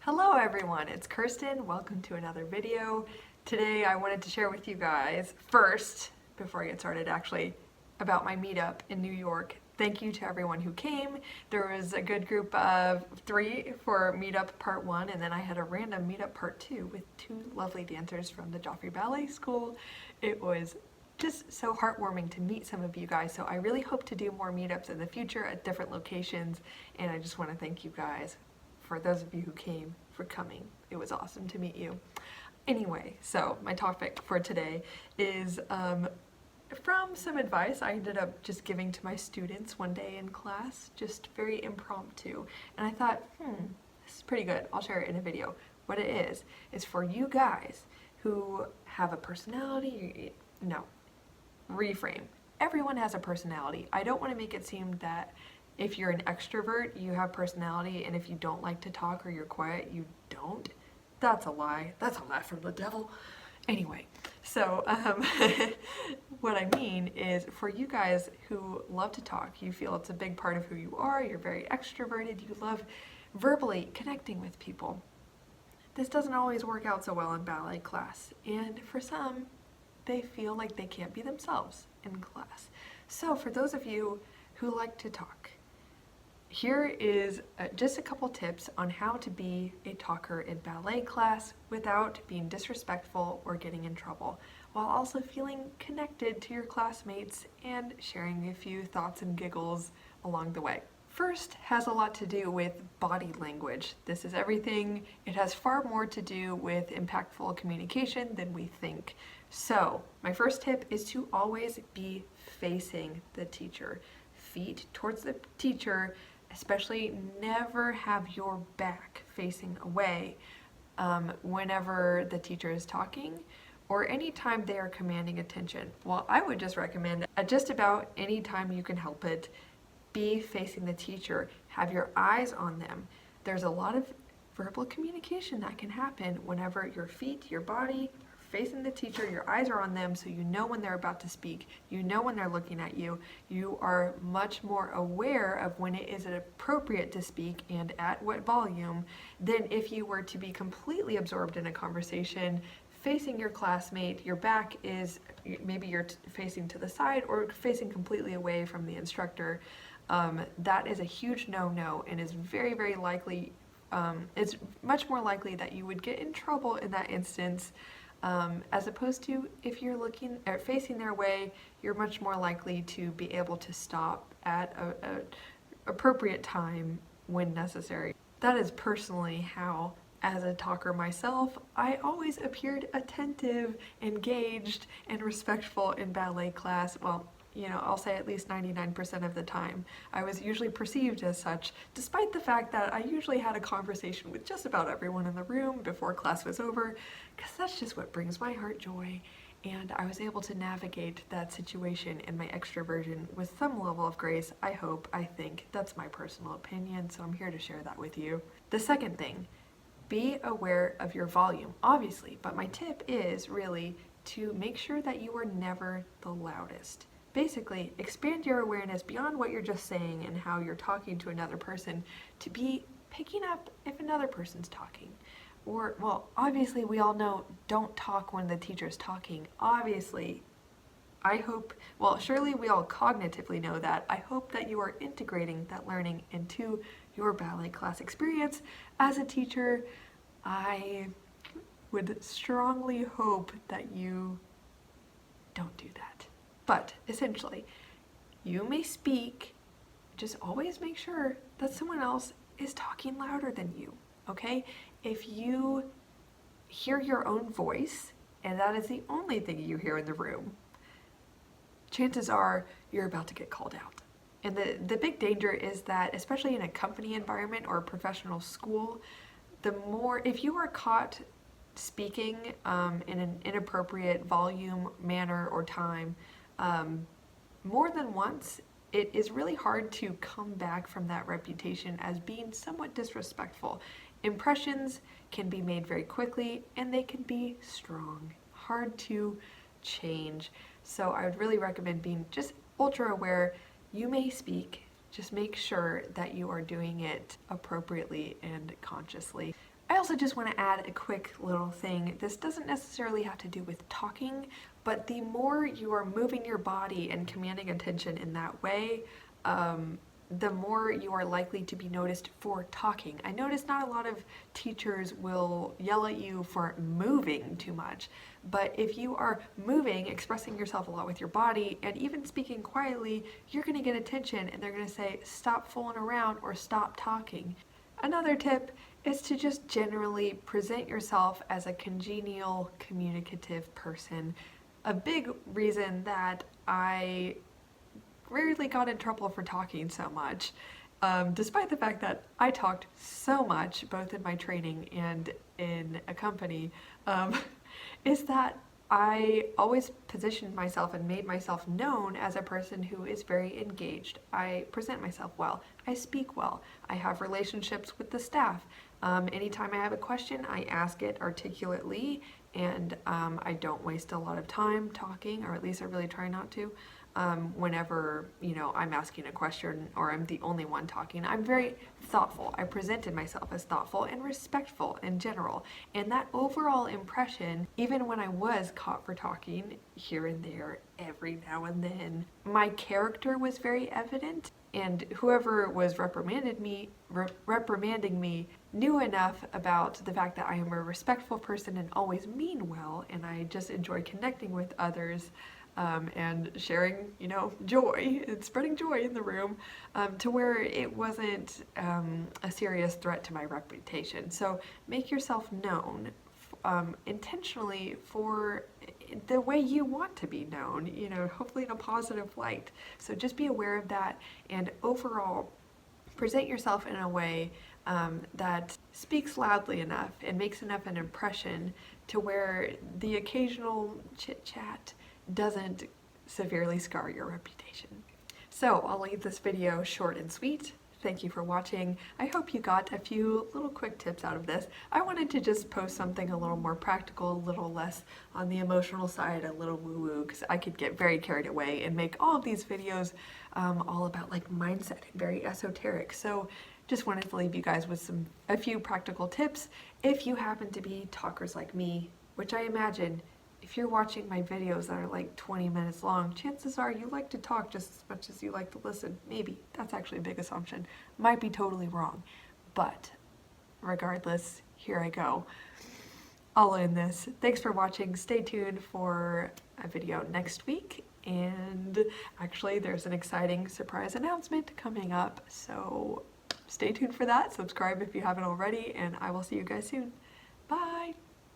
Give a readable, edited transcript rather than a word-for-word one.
Hello everyone, it's Kirsten. Welcome to another video. Today I wanted to share with you guys first, before I get started actually, about my meetup in New York. Thank you to everyone who came. There was a good group of 3 for meetup part 1, and then I had a random meetup part 2 with 2 lovely dancers from the Ballet School. It was just so heartwarming to meet some of you guys, so I really hope to do more meetups in the future at different locations, and I just want to thank you guys, for those of you who came, for coming. It was awesome to meet you. Anyway, so my topic for today is from some advice I ended up just giving to my students one day in class, just very impromptu. And I thought, this is pretty good. I'll share it in a video. What it is for you guys who have a personality. No, reframe. Everyone has a personality. I don't want to make it seem that if you're an extrovert, you have personality, and if you don't like to talk or you're quiet, you don't. That's a lie. That's a lie from the devil. Anyway, so what I mean is for you guys who love to talk, you feel it's a big part of who you are, you're very extroverted, you love verbally connecting with people. This doesn't always work out so well in ballet class, and for some, they feel like they can't be themselves in class. So for those of you who like to talk, here is just a couple tips on how to be a talker in ballet class without being disrespectful or getting in trouble, while also feeling connected to your classmates and sharing a few thoughts and giggles along the way. First has a lot to do with body language. This is everything. It has far more to do with impactful communication than we think. So my first tip is to always be facing the teacher. Feet towards the teacher, especially never have your back facing away whenever the teacher is talking or anytime they are commanding attention. Well, I would just recommend at just about any time you can help it, be facing the teacher, have your eyes on them. There's a lot of verbal communication that can happen whenever your feet, your body, facing the teacher, your eyes are on them, so you know when they're about to speak, you know when they're looking at you, you are much more aware of when it is appropriate to speak and at what volume than if you were to be completely absorbed in a conversation, facing your classmate, your back is, maybe you're facing to the side or facing completely away from the instructor. That is a huge no-no and is very, very likely, it's much more likely that you would get in trouble in that instance. As opposed to if you're looking or facing their way, you're much more likely to be able to stop at a appropriate time when necessary. That is personally how, as a talker myself, I always appeared attentive, engaged, and respectful in ballet class. Well, you know, I'll say at least 99% of the time. I was usually perceived as such, despite the fact that I usually had a conversation with just about everyone in the room before class was over, because that's just what brings my heart joy. And I was able to navigate that situation in my extroversion with some level of grace, I hope, I think. That's my personal opinion, so I'm here to share that with you. The second thing, be aware of your volume, obviously, but my tip is really to make sure that you are never the loudest. Basically, expand your awareness beyond what you're just saying and how you're talking to another person to be picking up if another person's talking. Or, well, obviously we all know don't talk when the teacher's talking. Obviously, I hope, well, surely we all cognitively know that. I hope that you are integrating that learning into your ballet class experience. As a teacher, I would strongly hope that you don't do that. But essentially, you may speak, just always make sure that someone else is talking louder than you, okay? If you hear your own voice, and that is the only thing you hear in the room, chances are you're about to get called out. And the big danger is that, especially in a company environment or a professional school, the more, if you are caught speaking in an inappropriate volume, manner, or time, more than once, it is really hard to come back from that reputation as being somewhat disrespectful. Impressions can be made very quickly and they can be strong, hard to change. So I would really recommend being just ultra aware. You may speak, just make sure that you are doing it appropriately and consciously. I also just want to add a quick little thing. This doesn't necessarily have to do with talking, but the more you are moving your body and commanding attention in that way, the more you are likely to be noticed for talking. I notice not a lot of teachers will yell at you for moving too much, but if you are moving, expressing yourself a lot with your body, and even speaking quietly, you're going to get attention and they're going to say, stop fooling around or stop talking. Another tip is to just generally present yourself as a congenial, communicative person. A big reason that I rarely got in trouble for talking so much, despite the fact that I talked so much, both in my training and in a company, is that I always positioned myself and made myself known as a person who is very engaged. I present myself well. I speak well. I have relationships with the staff. Anytime I have a question, I ask it articulately, and I don't waste a lot of time talking, or at least I really try not to. Whenever, I'm asking a question or I'm the only one talking, I'm very thoughtful. I presented myself as thoughtful and respectful in general. And that overall impression, even when I was caught for talking here and there, every now and then, my character was very evident. And whoever was reprimanding me knew enough about the fact that I am a respectful person and always mean well, and I just enjoy connecting with others. And sharing, joy and spreading joy in the room, to where it wasn't a serious threat to my reputation. So make yourself known intentionally for the way you want to be known, hopefully in a positive light. So just be aware of that, and overall present yourself in a way that speaks loudly enough and makes enough an impression to where the occasional chit-chat doesn't severely scar your reputation. So I'll leave this video short and sweet. Thank you for watching. I hope you got a few little quick tips out of this. I wanted to just post something a little more practical, a little less on the emotional side, a little woo-woo, because I could get very carried away and make all of these videos all about like mindset and very esoteric. So just wanted to leave you guys with a few practical tips. If you happen to be talkers like me, which I imagine, if you're watching my videos that are like 20 minutes long, chances are you like to talk just as much as you like to listen. Maybe. That's actually a big assumption. Might be totally wrong. But regardless, here I go. I'll end this. Thanks for watching. Stay tuned for a video next week. And actually, there's an exciting surprise announcement coming up. So stay tuned for that. Subscribe if you haven't already. And I will see you guys soon.